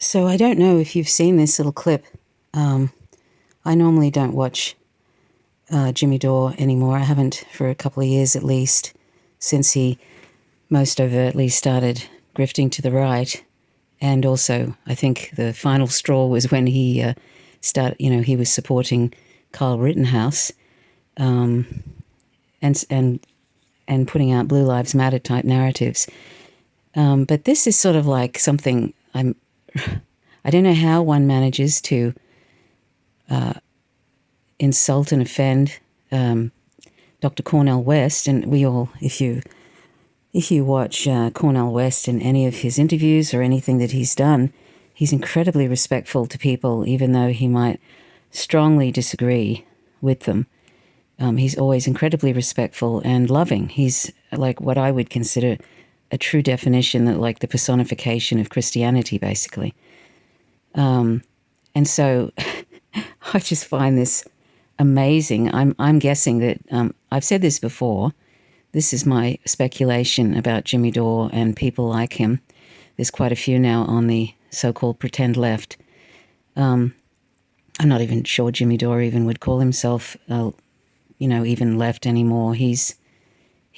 So I don't know if you've seen this little clip. I normally don't watch Jimmy Dore anymore. I haven't for a couple of years at least, since he most overtly started grifting to the right. And also, I think the final straw was when he he was supporting Kyle Rittenhouse, and putting out Blue Lives Matter type narratives. But this is sort of like something I don't know how one manages to insult and offend Dr. Cornel West, and we all, if you watch Cornel West in any of his interviews or anything that he's done, he's incredibly respectful to people, even though he might strongly disagree with them. He's always incredibly respectful and loving. He's like what I would consider a true definition, that like the personification of Christianity, basically. And so I just find this amazing. I'm guessing that I've said this before. This is my speculation about Jimmy Dore and people like him. There's quite a few now on the so-called pretend left. I'm not even sure Jimmy Dore even would call himself, even left anymore. He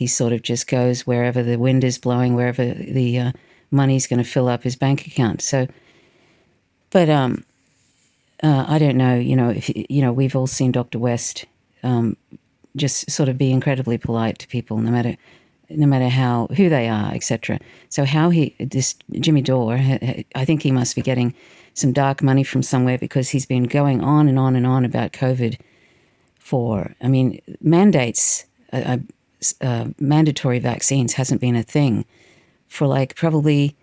sort of just goes wherever the wind is blowing, wherever the money's going to fill up his bank account. So, but I don't know. If we've all seen Dr. West just sort of be incredibly polite to people, no matter who they are, etc. So how this Jimmy Dore, I think he must be getting some dark money from somewhere, because he's been going on and on and on about COVID mandates. Mandatory vaccines hasn't been a thing for like probably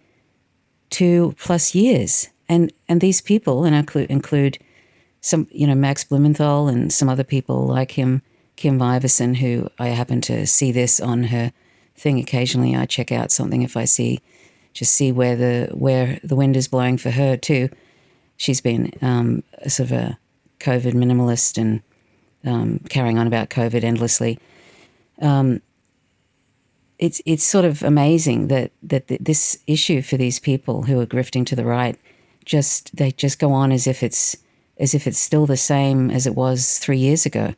2+ years, and these people, and include some, Max Blumenthal and some other people like him, Kim Iverson, who I happen to see this on her thing occasionally. I check out something if I see where the wind is blowing for her too. She's been sort of a COVID minimalist and carrying on about COVID endlessly. It's sort of amazing that this issue for these people who are grifting to the right, they just go on as if it's still the same as it was 3 years ago.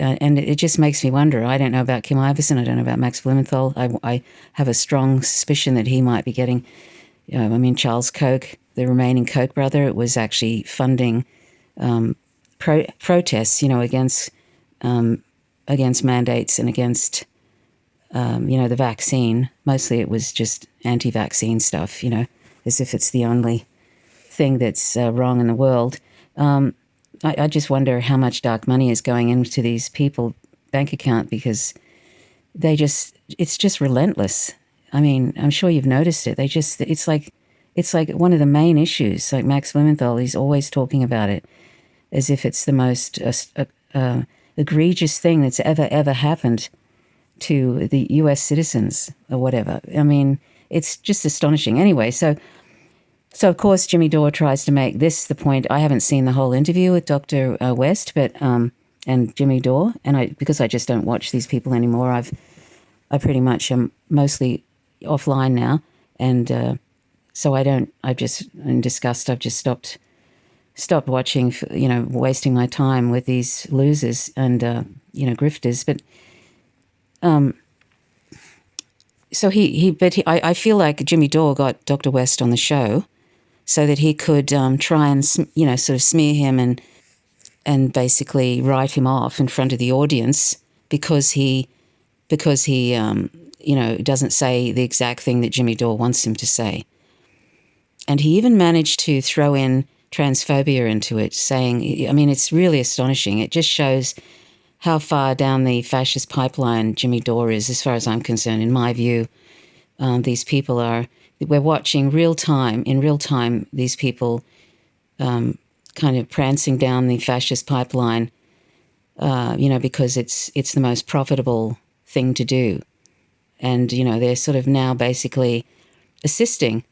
And it just makes me wonder. I don't know about Kim Iverson. I don't know about Max Blumenthal. I have a strong suspicion that he might be getting, Charles Koch, the remaining Koch brother, it was actually funding protests, against mandates and against, the vaccine. Mostly it was just anti-vaccine stuff, as if it's the only thing that's wrong in the world. I just wonder how much dark money is going into these people's bank account, because it's just relentless. I mean, I'm sure you've noticed it. It's like one of the main issues. Like Max Blumenthal, he's always talking about it as if it's the most egregious thing that's ever happened to the U.S. citizens or whatever. I mean, it's just astonishing. Anyway, so of course Jimmy Dore tries to make this the point. I haven't seen the whole interview with Dr. West, but and Jimmy Dore, and because I just don't watch these people anymore. I pretty much am mostly offline now, and so I'm just in disgust. I've just stopped watching, wasting my time with these losers and grifters. But I feel like Jimmy Dore got Dr. West on the show so that he could try and sort of smear him and basically write him off in front of the audience because he doesn't say the exact thing that Jimmy Dore wants him to say. And he even managed to throw in transphobia into it, saying, it's really astonishing. It just shows how far down the fascist pipeline Jimmy Dore is, as far as I'm concerned. In my view, these people we're watching in real time, these people kind of prancing down the fascist pipeline, because it's the most profitable thing to do. And, they're sort of now basically assisting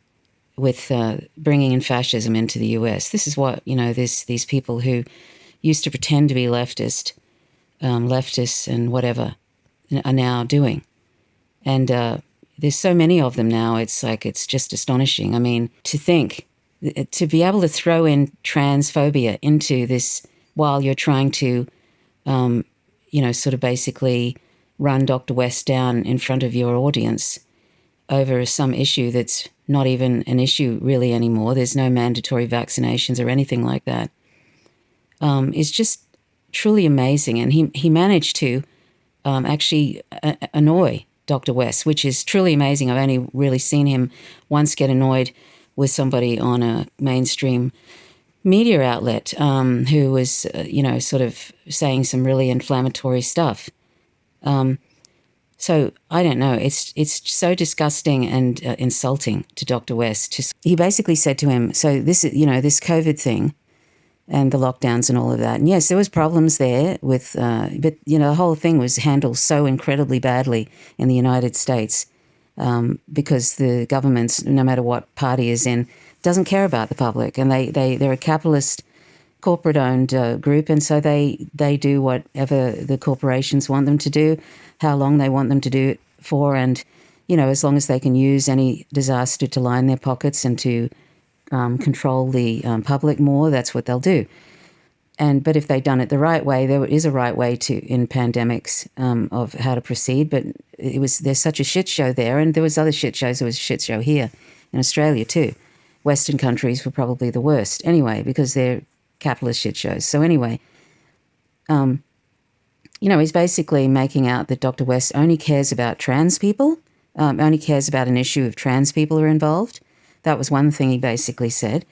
with bringing in fascism into the US. This is what, these people who used to pretend to be leftists and whatever are now doing. And there's so many of them now, it's just astonishing. I mean, to think to be able to throw in transphobia into this while you're trying to, sort of basically run Dr. West down in front of your audience over some issue that's not even an issue really anymore. There's no mandatory vaccinations or anything like that. Is just truly amazing. And he managed to actually annoy Dr. West, which is truly amazing. I've only really seen him once get annoyed with somebody on a mainstream media outlet who was, sort of saying some really inflammatory stuff. So I don't know. It's so disgusting and insulting to Dr. West. He basically said to him, so this is, this COVID thing and the lockdowns and all of that. And yes, there was problems there with, but, the whole thing was handled so incredibly badly in the United States because the government, no matter what party is in, doesn't care about the public. And they're a capitalist, corporate-owned group, and so they do whatever the corporations want them to do, how long they want them to do it for, and, as long as they can use any disaster to line their pockets and to control the public more, that's what they'll do. But if they've done it the right way, there is a right way in pandemics of how to proceed. But there's such a shit show there, and there was other shit shows. There was a shit show here in Australia too. Western countries were probably the worst anyway because they're capitalist shit shows. So anyway, he's basically making out that Dr. West only cares about trans people, only cares about an issue if trans people are involved. That was one thing he basically said.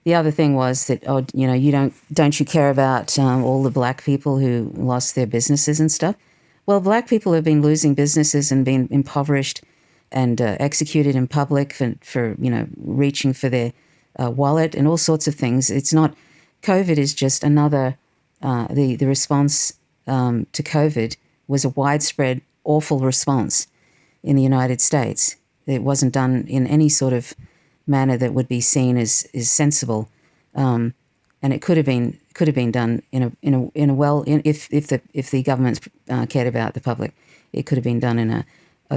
The other thing was that, don't you care about all the black people who lost their businesses and stuff? Well, black people have been losing businesses and been impoverished and executed in public for reaching for their wallet and all sorts of things. It's not, COVID is just another, the response to COVID was a widespread, awful response in the United States. It wasn't done in any sort of manner that would be seen as sensible, and it could have been done if the governments cared about the public, it could have been done in a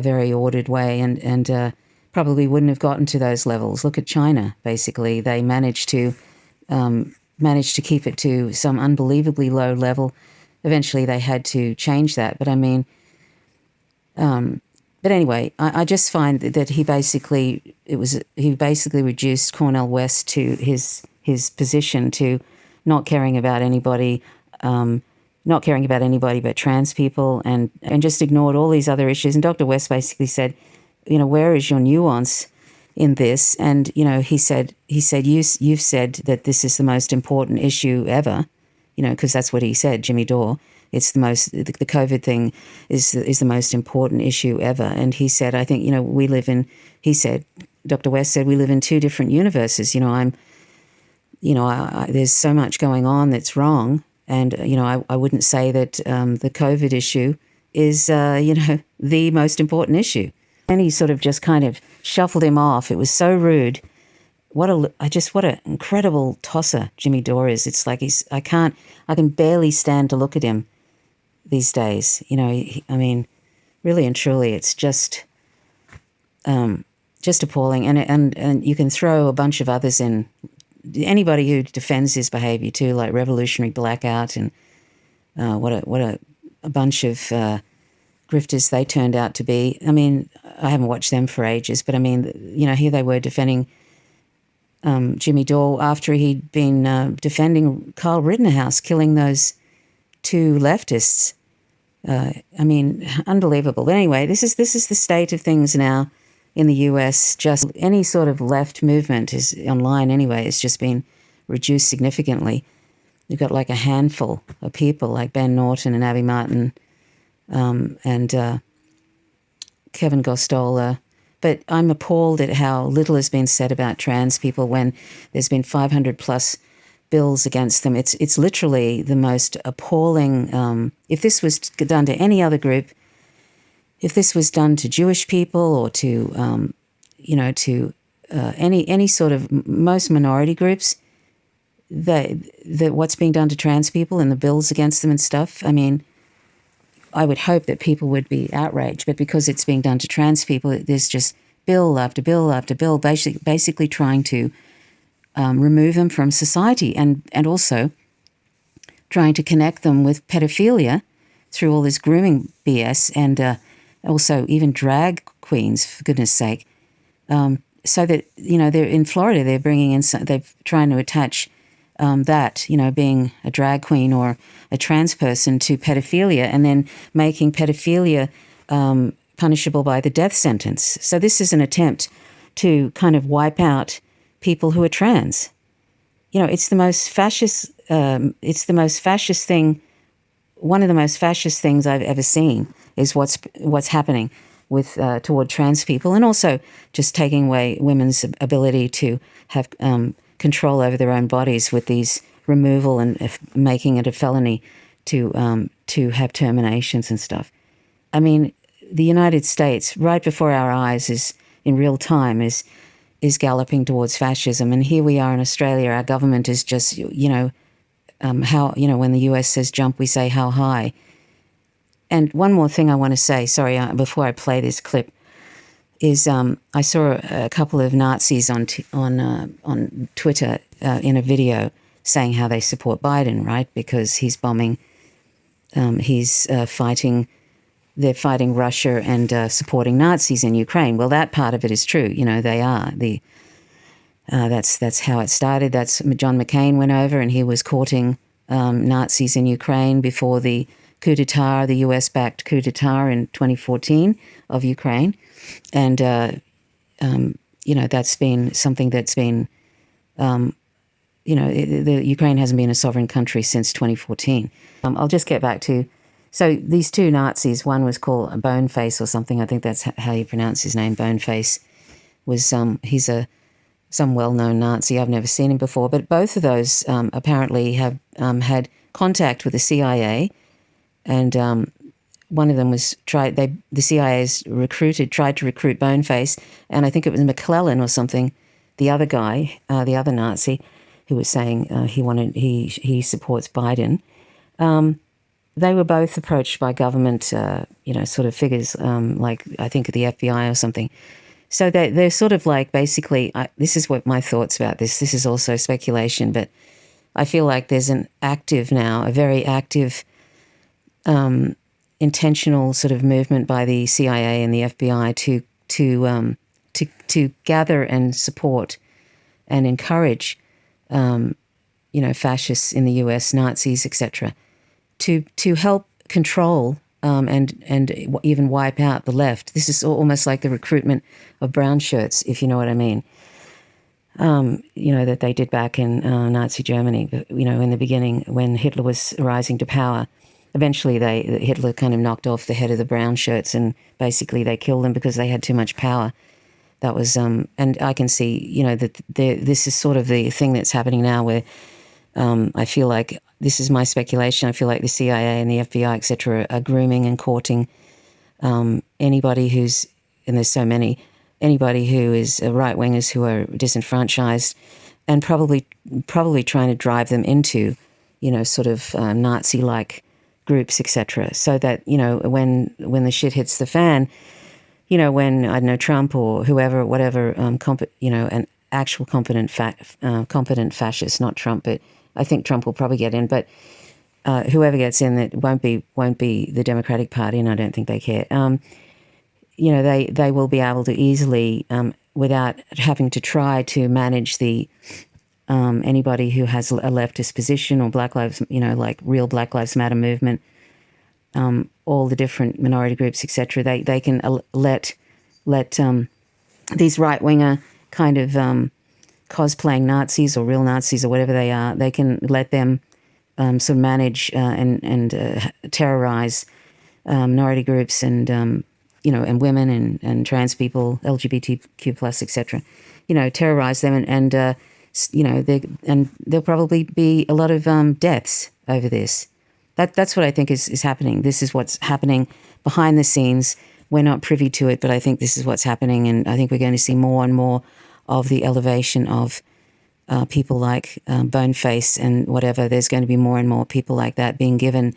very ordered way, and probably wouldn't have gotten to those levels. Look at China. Basically, they managed to keep it to some unbelievably low level. Eventually, they had to change that. But I mean. But anyway, I just find that he basically reduced Cornel West to his position to not caring about anybody but trans people, and just ignored all these other issues. And Dr. West basically said, where is your nuance in this? And he said you've said that this is the most important issue ever, because that's what he said, Jimmy Dore. It's the COVID thing is the most important issue ever. And he said, I think, Dr. West said, we live in two different universes. There's so much going on that's wrong. And, I wouldn't say that the COVID issue is, the most important issue. And he sort of just kind of shuffled him off. It was so rude. What an incredible tosser Jimmy Dore is. It's like I can barely stand to look at him these days. Really and truly, it's just appalling. And you can throw a bunch of others in. Anybody who defends his behavior too, like Revolutionary Blackout, and what a bunch of grifters they turned out to be. I mean, I haven't watched them for ages, but I mean, here they were defending Jimmy Dore after he'd been defending Carl Rittenhouse, killing those two leftists. Unbelievable. But anyway, this is the state of things now in the US. Just any sort of left movement is online anyway. It's just been reduced significantly. You've got like a handful of people like Ben Norton and Abby Martin and Kevin Gostola. But I'm appalled at how little has been said about trans people when there's been 500 plus bills against them. It's literally the most appalling. If this was done to any other group, if this was done to Jewish people or to any sort of most minority groups, that what's being done to trans people and the bills against them and stuff, I mean, I would hope that people would be outraged, but because it's being done to trans people, there's just bill after bill after bill, basically trying to remove them from society, and also trying to connect them with pedophilia through all this grooming BS, and also even drag queens, for goodness sake. So that, they're in Florida, they're bringing in, they're trying to attach that, being a drag queen or a trans person to pedophilia, and then making pedophilia punishable by the death sentence. So this is an attempt to kind of wipe out people who are trans. It's the most fascist. It's the most fascist thing. One of the most fascist things I've ever seen is what's happening with toward trans people, and also just taking away women's ability to have control over their own bodies with these removal and making it a felony to have terminations and stuff. I mean, the United States, right before our eyes, is in real time is galloping towards fascism, and here we are in Australia. Our government is just how when the US says jump, we say how high. And one more thing I want to say, sorry, before I play this clip, is I saw a couple of Nazis on Twitter in a video saying how they support Biden, right? Because he's bombing, he's fighting, they're fighting Russia and supporting Nazis in Ukraine. Well, that part of it is true. They are. That's how it started. That's John McCain went over and he was courting Nazis in Ukraine before the coup d'etat, the US-backed coup d'etat in 2014 of Ukraine. And, that's been something that's been, the Ukraine hasn't been a sovereign country since 2014. I'll just get back to, so these two Nazis, one was called Boneface or something. I think that's how you pronounce his name. Boneface was, he's some well-known Nazi. I've never seen him before, but both of those apparently have had contact with the CIA. And one of them was the CIA's tried to recruit Boneface, and I think it was McClellan or something, the other guy, the other Nazi, who was saying he supports Biden. They were both approached by government, sort of figures, like I think the FBI or something. So they're sort of like basically, this is what my thoughts about this. This is also speculation, but I feel like there's a very active intentional sort of movement by the CIA and the FBI to gather and support and encourage, fascists in the US, Nazis, etc., to help control and even wipe out the left. This is almost like the recruitment of brown shirts, if you know what I mean. That they did back in Nazi Germany, in the beginning when Hitler was rising to power. Eventually Hitler kind of knocked off the head of the brown shirts and basically they killed them because they had too much power. That was, and I can see, that this is sort of the thing that's happening now where I feel like, this is my speculation, I feel like the CIA and the FBI, etc., are grooming and courting anybody who's, and there's so many, anybody who is right-wingers who are disenfranchised, and probably trying to drive them into, sort of Nazi-like groups, etc., so that, when the shit hits the fan, when, I don't know, Trump or whoever, whatever, an actual competent fascist, not Trump, but I think Trump will probably get in, but whoever gets in, that won't be the Democratic Party, and I don't think they care. They will be able to easily, without having to try to manage the anybody who has a leftist position or Black Lives, like real Black Lives Matter movement, all the different minority groups, etc. They can let these right winger kind of cosplaying Nazis or real Nazis or whatever they are, they can let them sort of manage and terrorize minority groups and and women and trans people, LGBTQ plus, etc. Terrorize them and there'll probably be a lot of deaths over this. That's what I think is happening. This is what's happening behind the scenes. We're not privy to it, but I think this is what's happening, and I think we're going to see more and more of the elevation of people like Boneface and whatever. There's going to be more and more people like that being given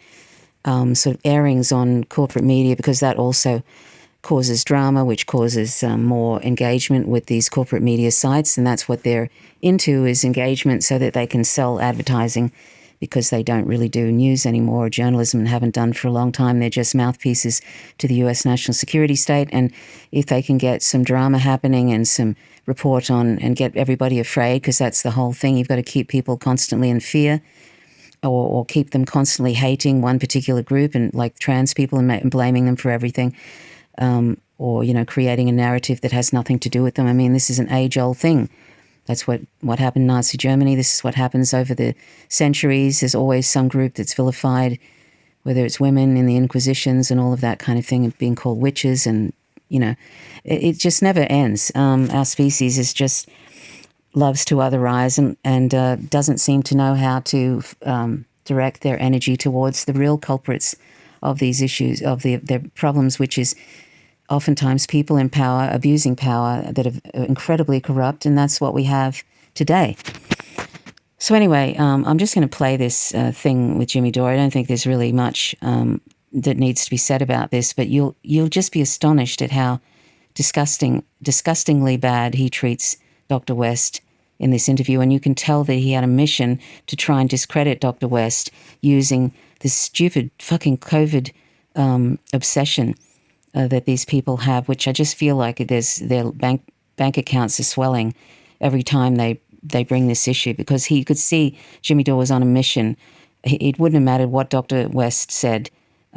sort of airings on corporate media, because that also causes drama, which causes more engagement with these corporate media sites. And that's what they're into, is engagement, so that they can sell advertising, because they don't really do news anymore, or journalism, and haven't done for a long time. They're just mouthpieces to the US national security state. And if they can get some drama happening and some report on and get everybody afraid, because that's the whole thing, you've got to keep people constantly in fear, or keep them constantly hating one particular group, and like trans people, and blaming them for everything, or, creating a narrative that has nothing to do with them. I mean, this is an age-old thing. That's what happened in Nazi Germany. This is what happens over the centuries. There's always some group that's vilified, whether it's women in the Inquisitions and all of that kind of thing, and being called witches, and, it just never ends. Our species is just loves to otherize, and doesn't seem to know how to direct their energy towards the real culprits of these issues, of their problems, which is oftentimes people in power abusing power that are incredibly corrupt, and that's what we have today. So anyway, I'm just going to play this thing with Jimmy Dore. I don't think there's really much that needs to be said about this, but you'll just be astonished at how disgustingly bad he treats Dr. West in this interview. And you can tell that he had a mission to try and discredit Dr. West using this stupid fucking COVID obsession that these people have, which I just feel like their bank accounts are swelling every time they bring this issue, because he could see Jimmy Dore was on a mission. It wouldn't have mattered what Dr. West said.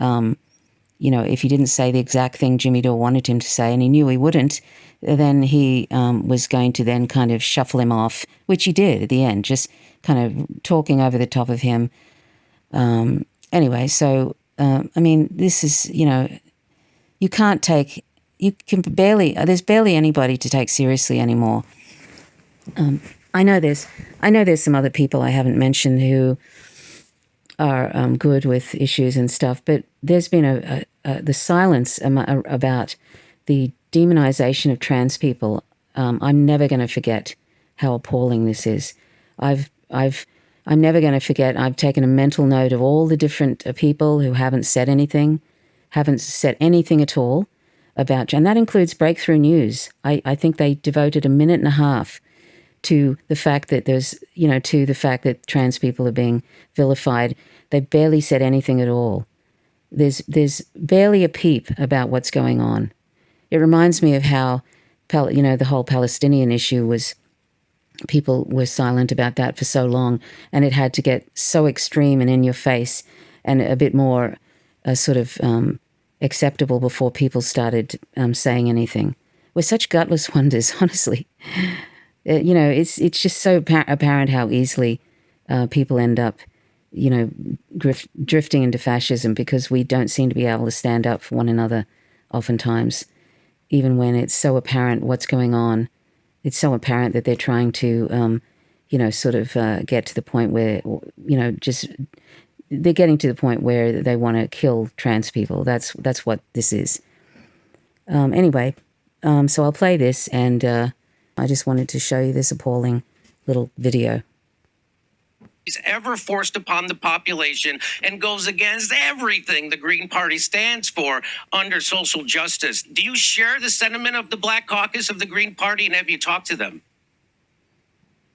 If he didn't say the exact thing Jimmy Dore wanted him to say, and he knew he wouldn't, then he was going to then kind of shuffle him off, which he did at the end, just kind of talking over the top of him. Anyway, so, this is, there's barely anybody to take seriously anymore. I know there's some other people I haven't mentioned who are good with issues and stuff, but there's been the silence about the demonization of trans people. I'm never going to forget how appalling this is. I'm never going to forget. I've taken a mental note of all the different people who haven't said anything at all about, and that includes Breakthrough News. I think they devoted a minute and a half to the fact that trans people are being vilified. They barely said anything at all. There's barely a peep about what's going on. It reminds me of how, the whole Palestinian issue was, people were silent about that for so long, and it had to get so extreme and in your face and a bit more acceptable before people started saying anything. We're such gutless wonders, honestly. It's just so apparent how easily people end up, drifting into fascism, because we don't seem to be able to stand up for one another oftentimes, even when it's so apparent what's going on. It's so apparent that they're trying to, get to the point where, they're getting to the point where they want to kill trans people. That's what this is. Anyway, so I'll play this, and I just wanted to show you this appalling little video. Is ever forced upon the population and goes against everything the Green Party stands for under social justice. Do you share the sentiment of the Black Caucus of the Green Party, and have you talked to them?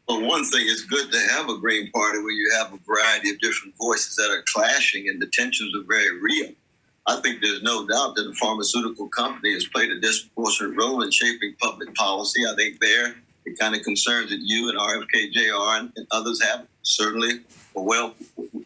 Well, one thing, it's good to have a Green Party where you have a variety of different voices that are clashing, and the tensions are very real. I think there's no doubt that the pharmaceutical company has played a disproportionate role in shaping public policy. I think the kind of concerns that you and RFK Jr. and others have certainly are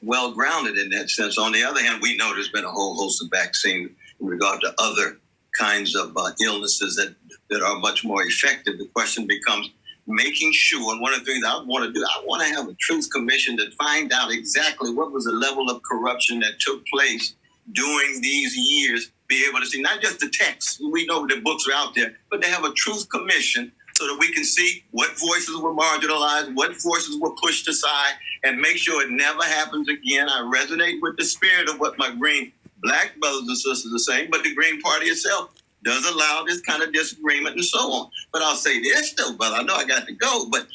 well grounded in that sense. On the other hand, we know there's been a whole host of vaccines in regard to other kinds of illnesses that are much more effective. The question becomes making sure, and one of the things I want to do, I want to have a truth commission to find out exactly what was the level of corruption that took place during these years, be able to see not just the text, we know the books are out there, but to have a truth commission so that we can see what voices were marginalized, what voices were pushed aside, and make sure it never happens again. I resonate with the spirit of what my green Black brothers and sisters are saying, but the Green Party itself does allow this kind of disagreement and so on. But I'll say this though, brother, I know I got to go, but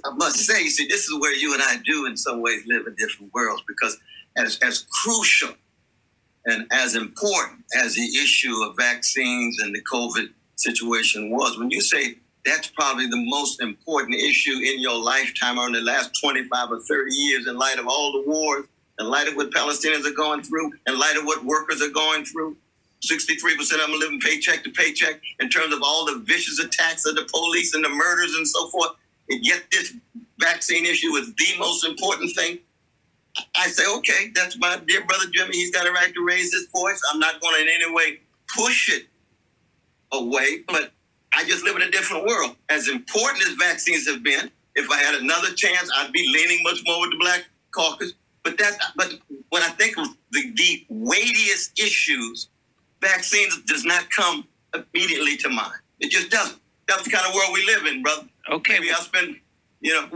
I must say, see, this is where you and I do in some ways live in different worlds, because as crucial And as important as the issue of vaccines and the COVID situation was, when you say that's probably the most important issue in your lifetime or in the last 25 or 30 years, in light of all the wars, in light of what Palestinians are going through, in light of what workers are going through, 63% of them are living paycheck to paycheck in terms of all the vicious attacks of the police and the murders and so forth. And yet this vaccine issue is the most important thing. I say, okay, that's my dear brother Jimmy. He's got a right to raise his voice. I'm not going to in any way push it away, but I just live in a different world. As important as vaccines have been, if I had another chance, I'd be leaning much more with the Black Caucus. But when I think of the weightiest issues, vaccines does not come immediately to mind. It just doesn't. That's the kind of world we live in, brother. Okay. Maybe I spend,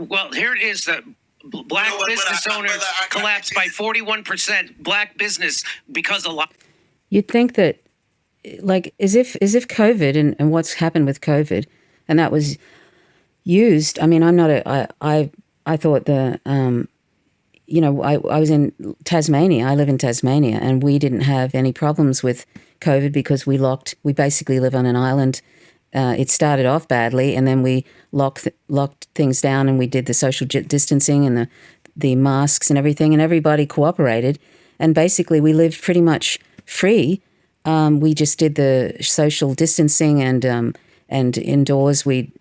Well, here it is. Black business owners collapsed by 41%. Black business because a lot. You'd think that, like, as if COVID and what's happened with COVID, and that was used. I mean, I thought I was in Tasmania. I live in Tasmania, and we didn't have any problems with COVID because we basically live on an island. It started off badly, and then we locked things down, and we did the social distancing and the masks and everything, and everybody cooperated, and basically we lived pretty much free. We just did the social distancing and indoors. I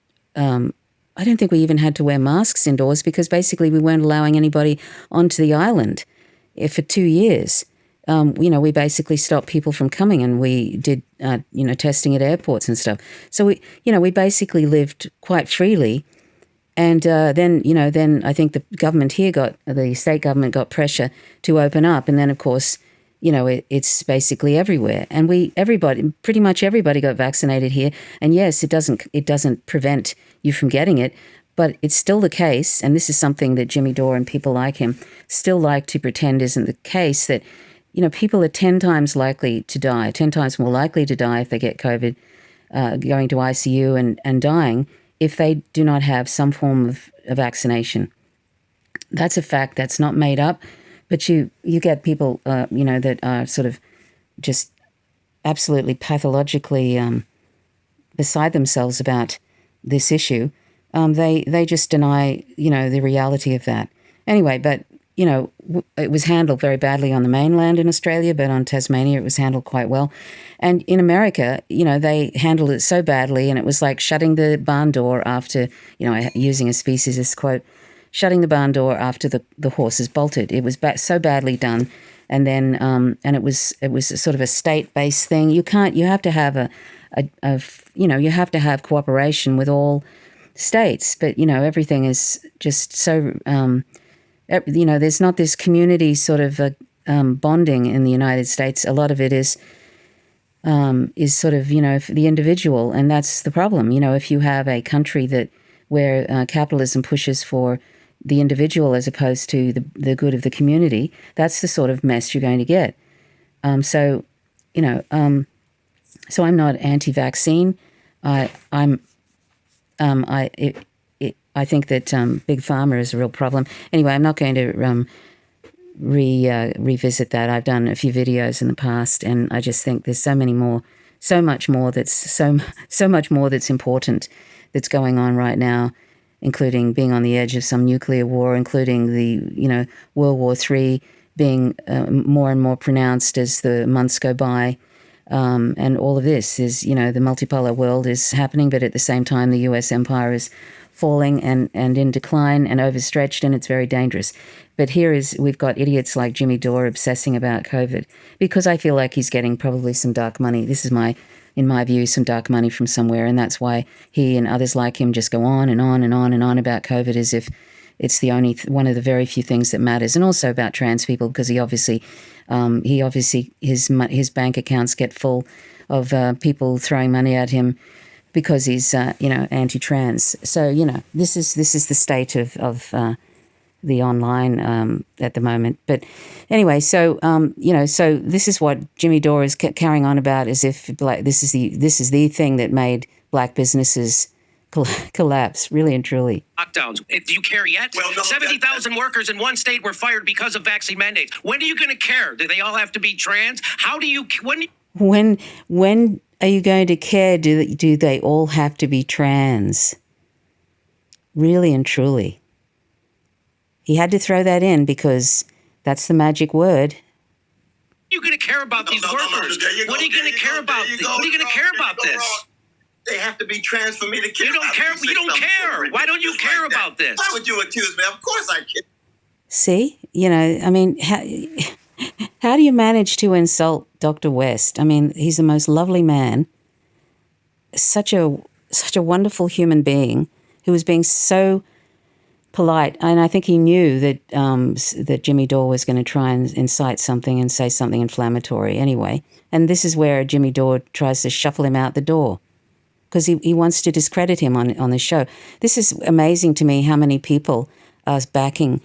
don't think we even had to wear masks indoors because basically we weren't allowing anybody onto the island for 2 years. We basically stopped people from coming, and we did, testing at airports and stuff. So we basically lived quite freely. And then I think the government here the state government got pressure to open up. And then, of course, it's basically everywhere. And pretty much everybody got vaccinated here. And yes, it doesn't prevent you from getting it, but it's still the case. And this is something that Jimmy Dore and people like him still like to pretend isn't the case, that people are 10 times likely to die, 10 times more likely to die if they get COVID, going to ICU and dying if they do not have some form of vaccination. That's a fact. That's not made up. But you get people, that are sort of just absolutely pathologically beside themselves about this issue. They just deny, the reality of that. Anyway, but it was handled very badly on the mainland in Australia, but on Tasmania it was handled quite well. And in America, they handled it so badly, and it was like shutting the barn door after, using a speciesist quote, shutting the barn door after the horses bolted. It was so badly done. And then, and it was sort of a state-based thing. You have to have you have to have cooperation with all states, but, everything is just so, there's not this community sort of bonding in the United States. A lot of it is sort of, for the individual, and that's the problem. If you have a country where capitalism pushes for the individual as opposed to the good of the community, that's the sort of mess you're going to get. So I'm not anti-vaccine. I think that Big Pharma is a real problem. Anyway, I'm not going to revisit that. I've done a few videos in the past, and I just think there's so much more that's important that's going on right now, including being on the edge of some nuclear war, including the World War III being more and more pronounced as the months go by. And all of this is, the multipolar world is happening, but at the same time, the US empire is falling and in decline and overstretched, and it's very dangerous. But we've got idiots like Jimmy Dore obsessing about COVID, because I feel like he's getting probably some dark money. This is in my view, some dark money from somewhere, and that's why he and others like him just go on and on and on and on about COVID as if it's the only one of the very few things that matters, and also about trans people, because he obviously his bank accounts get full of people throwing money at him because he's anti-trans. So this is the state of the online at the moment. But anyway, so so this is what Jimmy Dore is carrying on about, as if this is the thing that made black businesses collapse, really and truly. Lockdowns. Do you care yet? Well, no, 70,000 workers in one state were fired because of vaccine mandates. When are you going to care? Do they all have to be trans? How do you... When are you going to care? Do they all have to be trans? Really and truly. He had to throw that in because that's the magic word. You're going to care about these workers. What are you going to care about? What are you going to care about this? They have to be trans for me to care. You don't care. You don't care. Why don't you care about this? Why would you accuse me? Of course I care. See, I mean, how do you manage to insult Dr. West? I mean, he's the most lovely man, such a wonderful human being who was being so polite, and I think he knew that that Jimmy Dore was going to try and incite something and say something inflammatory anyway. And this is where Jimmy Dore tries to shuffle him out the door because he wants to discredit him on the show. This is amazing to me how many people are backing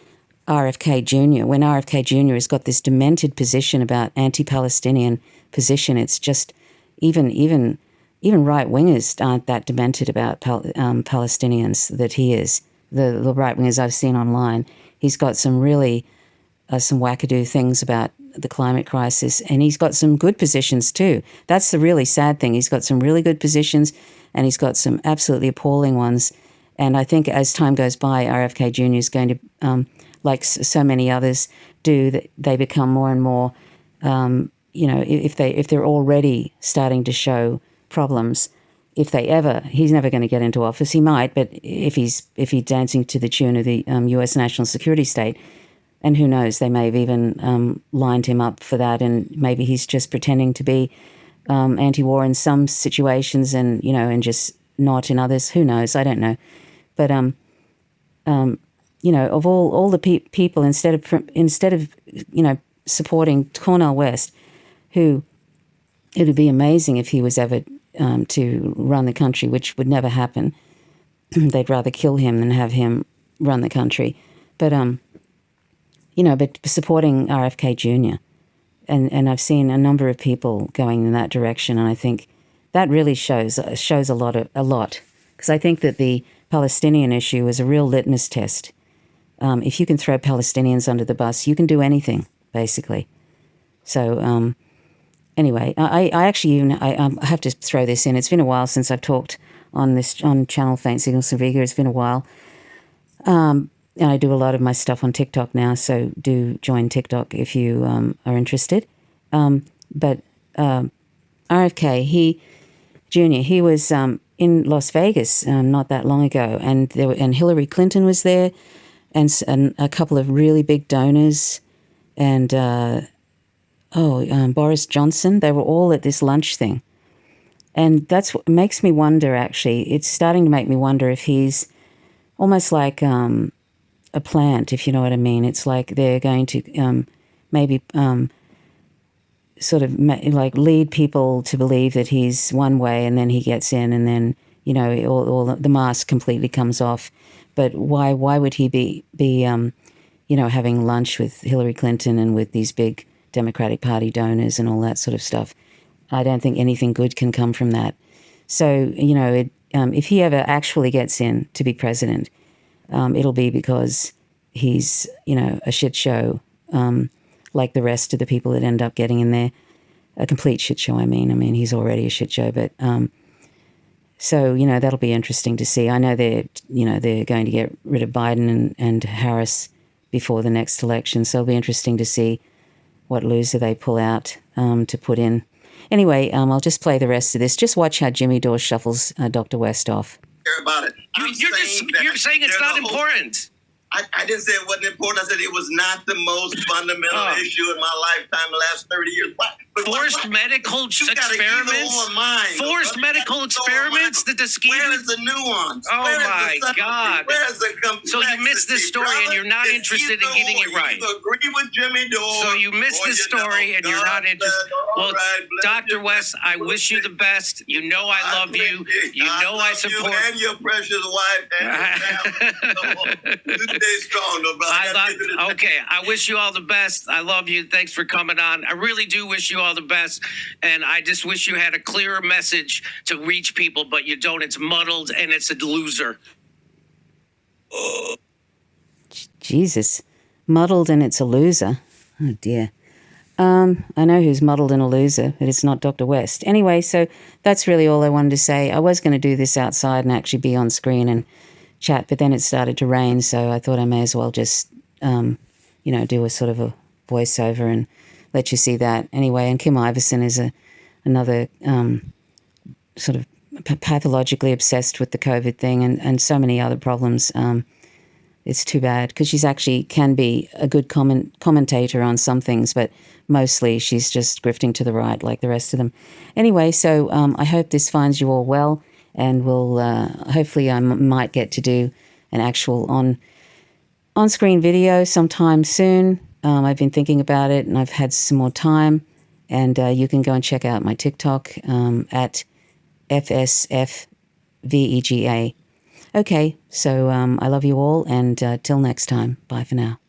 RFK Jr. when RFK Jr. has got this demented position about anti-Palestinian position. It's just even right-wingers aren't that demented about Palestinians that he is. The right-wingers I've seen online, he's got some really some wackadoo things about the climate crisis, and he's got some good positions too. That's the really sad thing. He's got some really good positions, and he's got some absolutely appalling ones. And I think as time goes by, RFK Jr. is going to, like so many others do, that they become more and more, if they're already starting to show problems. He's never going to get into office. He might, but if he's dancing to the tune of the U.S. national security state, and who knows, they may have even lined him up for that, and maybe he's just pretending to be anti-war in some situations, and just not in others. Who knows? I don't know, but of all the people, instead of supporting Cornel West, who it would be amazing if he was ever to run the country, which would never happen. They'd rather kill him than have him run the country. But but supporting RFK Jr. and I've seen a number of people going in that direction, and I think that really shows a lot because I think that the Palestinian issue is a real litmus test. If you can throw Palestinians under the bus, you can do anything, basically. So anyway, I have to throw this in. It's been a while since I've talked on Channel Faint Signals from Vega. It's been a while. And I do a lot of my stuff on TikTok now, so do join TikTok if you are interested. But RFK, he was in Las Vegas not that long ago, and Hillary Clinton was there, and a couple of really big donors, and Boris Johnson. They were all at this lunch thing, and that's what makes me wonder. Actually, it's starting to make me wonder if he's almost like a plant, if you know what I mean. It's like they're going to maybe sort of like lead people to believe that he's one way, and then he gets in, and then all the mask completely comes off. But why would he be having lunch with Hillary Clinton and with these big Democratic Party donors and all that sort of stuff? I don't think anything good can come from that. So if he ever actually gets in to be president, it'll be because he's, a shit show, like the rest of the people that end up getting in there. A complete shit show, I mean, he's already a shit show, but so, that'll be interesting to see. I know they're going to get rid of Biden and Harris before the next election, so it'll be interesting to see what loser they pull out to put in. Anyway, I'll just play the rest of this. Just watch how Jimmy Dore shuffles Dr. West off. Care about it. You're saying it's not important. I didn't say it wasn't important. I said it was not the most fundamental issue in my lifetime the last 30 years. Forced medical experiments? Forced medical experiments? Where is the nuance? Oh, my God. Where is the complexity? So you missed this story and you're not interested in getting it right. You agree with Jimmy Dore. So you missed this story and you're not interested. Well, Dr. West, I wish you the best. You know I love you. You know I support you and your precious wife and your family. days strong, though, brother. Okay, I wish you all the best. I love you. Thanks for coming on. I really do wish you all the best. And I just wish you had a clearer message to reach people, but you don't. It's muddled and it's a loser. Jesus. Muddled and it's a loser. Oh, dear. I know who's muddled and a loser, but it's not Dr. West. Anyway, so that's really all I wanted to say. I was going to do this outside and actually be on screen and chat, but then it started to rain, so I thought I may as well just, do a sort of a voiceover and let you see that. Anyway, and Kim Iverson is another sort of pathologically obsessed with the COVID thing and so many other problems. It's too bad because she's actually can be a good commentator on some things, but mostly she's just grifting to the right like the rest of them. Anyway, so I hope this finds you all well, and we'll hopefully I might get to do an actual on-screen video sometime soon. I've been thinking about it and I've had some more time, and you can go and check out my TikTok at FSFVEGA. Okay, so I love you all, and till next time, bye for now.